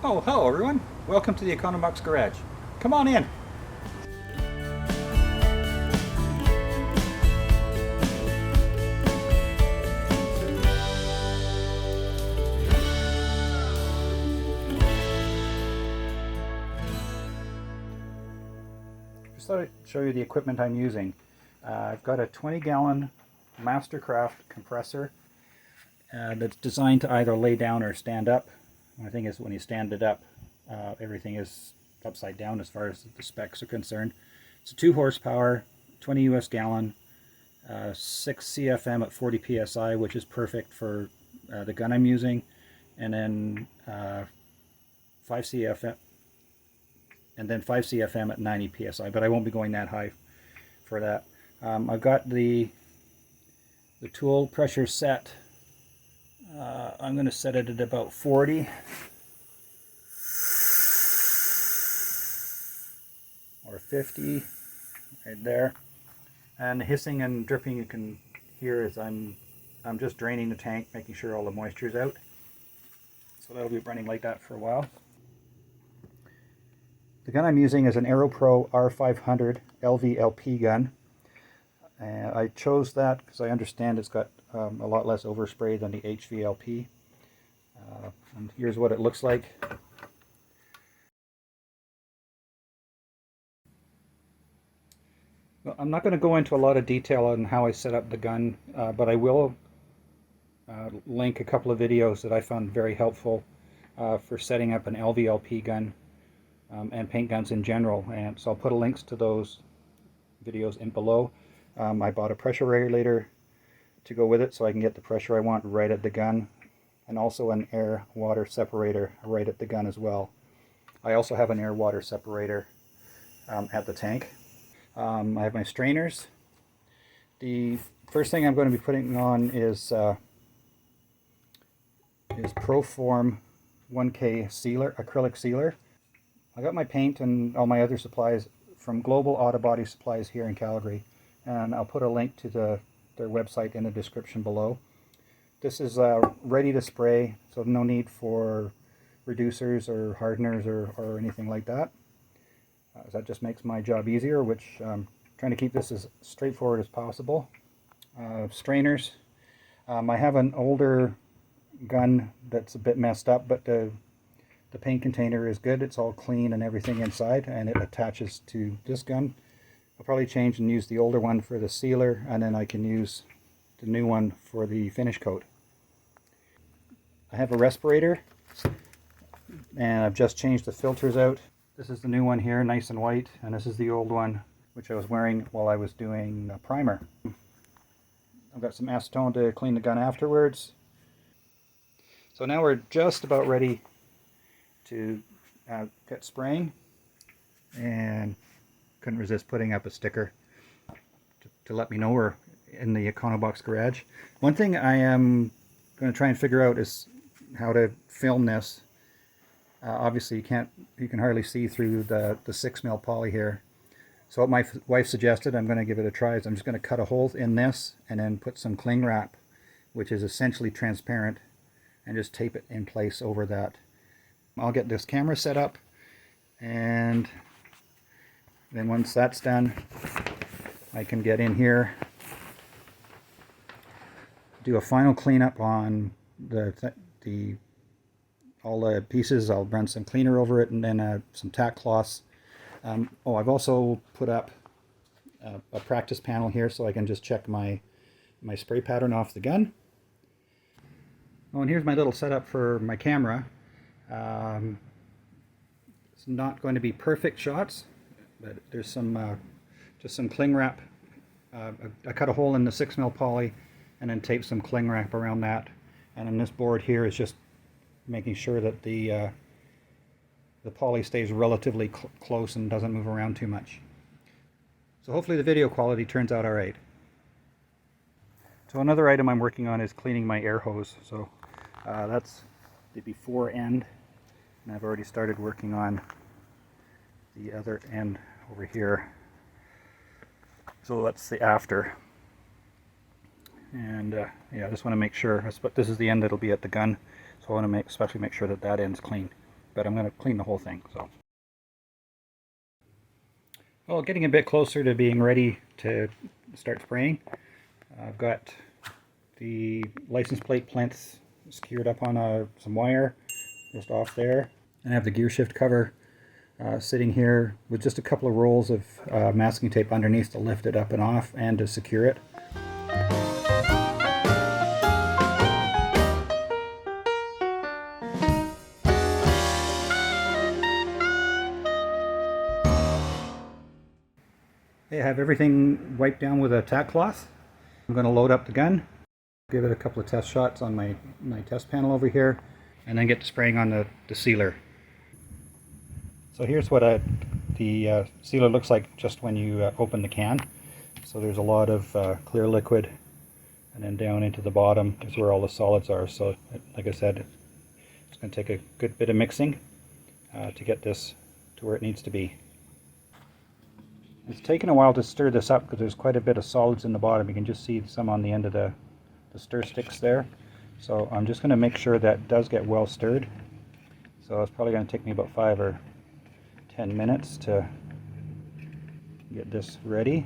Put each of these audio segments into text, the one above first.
Oh, hello everyone. Welcome to the Econobox garage. Come on in. Just thought I'd show you the equipment I'm using. I've got a 20-gallon Mastercraft compressor that's designed to either lay down or stand up. The thing is, when you stand it up, everything is upside down as far as the specs are concerned. It's a 2 horsepower, 20 US gallon, 6 CFM at 40 psi, which is perfect for the gun I'm using, and then 5 CFM, and then 5 CFM at 90 psi. But I won't be going that high for that. I've got the tool pressure set. I'm going to set it at about 40. Or 50, right there. And the hissing and dripping you can hear is I'm just draining the tank, making sure all the moisture is out. So that'll be running like that for a while. The gun I'm using is an AeroPro R500 LVLP gun. I chose that because I understand it's got a lot less overspray than the HVLP. And here's what it looks like. Well, I'm not going to go into a lot of detail on how I set up the gun, but I will link a couple of videos that I found very helpful for setting up an LVLP gun and paint guns in general. And so I'll put links to those videos in below. I bought a pressure regulator to go with it so I can get the pressure I want right at the gun, and also an air-water separator right at the gun as well. I also have an air-water separator at the tank. I have my strainers. The first thing I'm going to be putting on is Proform 1K sealer, acrylic sealer. I got my paint and all my other supplies from Global Auto Body Supplies here in Calgary, and I'll put a link to their website in the description below. This is ready to spray, so no need for reducers or hardeners or anything like that. That just makes my job easier, which I'm trying to keep this as straightforward as possible. Strainers. I have an older gun that's a bit messed up, but the paint container is good. It's all clean and everything inside, and it attaches to this gun. I'll probably change and use the older one for the sealer, and then I can use the new one for the finish coat. I have a respirator, and I've just changed the filters out. This is the new one here, nice and white, and this is the old one, which I was wearing while I was doing a primer. I've got some acetone to clean the gun afterwards. So now we're just about ready to get spraying, and couldn't resist putting up a sticker to let me know we're in the Econobox garage. One thing I am going to try and figure out is how to film this. Obviously you can hardly see through the 6mm poly here. So what my wife suggested, I'm going to give it a try, is I'm just going to cut a hole in this and then put some cling wrap, which is essentially transparent, and just tape it in place over that. I'll get this camera set up, and then once that's done, I can get in here, do a final cleanup on all the pieces. I'll run some cleaner over it, and then some tack cloths. I've also put up a practice panel here so I can just check my spray pattern off the gun. Oh, and here's my little setup for my camera. It's not going to be perfect shots, but there's some just some cling wrap. I cut a hole in the 6mm poly and then tape some cling wrap around that. And then this board here is just making sure that the poly stays relatively close and doesn't move around too much. So hopefully the video quality turns out alright. So another item I'm working on is cleaning my air hose. So that's the before end, and I've already started working on the other end over here. So that's the after. And yeah, I just want to make sure, this is the end that'll be at the gun, so I want to especially make sure that that end's clean. but I'm going to clean the whole thing. So, well, getting a bit closer to being ready to start spraying. I've got the license plate plinth secured up on some wire just off there, and I have the gear shift cover sitting here with just a couple of rolls of masking tape underneath to lift it up and off and to secure it. I have everything wiped down with a tack cloth. I'm going to load up the gun, give it a couple of test shots on my test panel over here, and then get to spraying on the sealer. So here's what the sealer looks like just when you open the can. So there's a lot of clear liquid, and then down into the bottom is where all the solids are. So like I said, it's going to take a good bit of mixing to get this to where it needs to be. It's taken a while to stir this up because there's quite a bit of solids in the bottom. You can just see some on the end of the stir sticks there. So I'm just going to make sure that does get well stirred. So it's probably going to take me about 5 or 10 minutes to get this ready.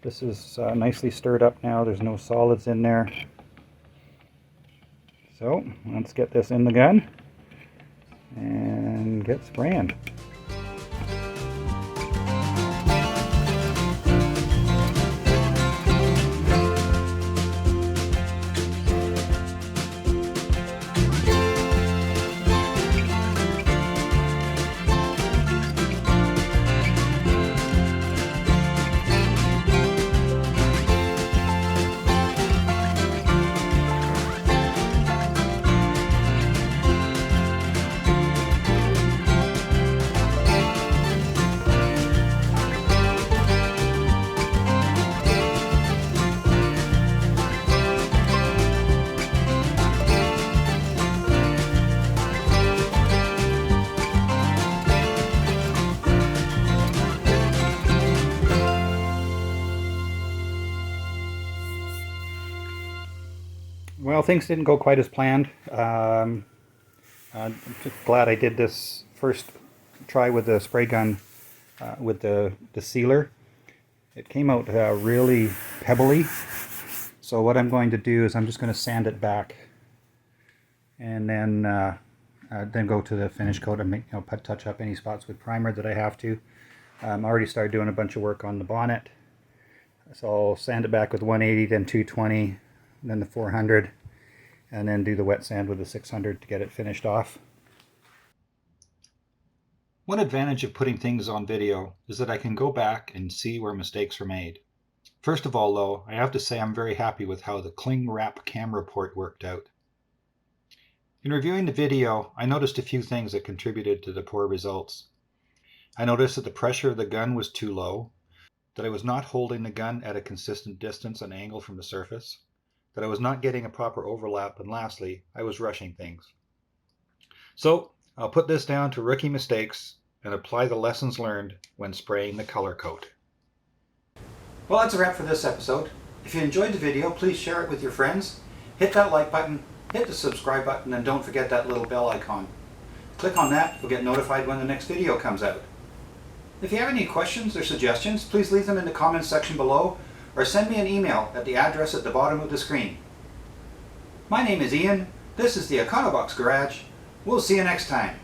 This is nicely stirred up now. There's no solids in there. So let's get this in the gun and get spraying. Well, things didn't go quite as planned. I'm just glad I did this first try with the spray gun with the sealer. It came out really pebbly. So what I'm going to do is I'm just going to sand it back, and then go to the finish coat and make, touch up any spots with primer that I have to. I already started doing a bunch of work on the bonnet. So I'll sand it back with 180, then 220, then the 400, and then do the wet sand with the 600 to get it finished off. One advantage of putting things on video is that I can go back and see where mistakes were made. First of all, though, I have to say I'm very happy with how the cling wrap camera port worked out. In reviewing the video, I noticed a few things that contributed to the poor results. I noticed that the pressure of the gun was too low, that I was not holding the gun at a consistent distance and angle from the surface, that I was not getting a proper overlap, and lastly, I was rushing things. So I'll put this down to rookie mistakes and apply the lessons learned when spraying the color coat. Well, that's a wrap for this episode. If you enjoyed the video, please share it with your friends. Hit that like button, hit the subscribe button, and don't forget that little bell icon. Click on that, you'll get notified when the next video comes out. If you have any questions or suggestions, please leave them in the comments section below, or send me an email at the address at the bottom of the screen. My name is Ian, this is the Econobox Garage. We'll see you next time.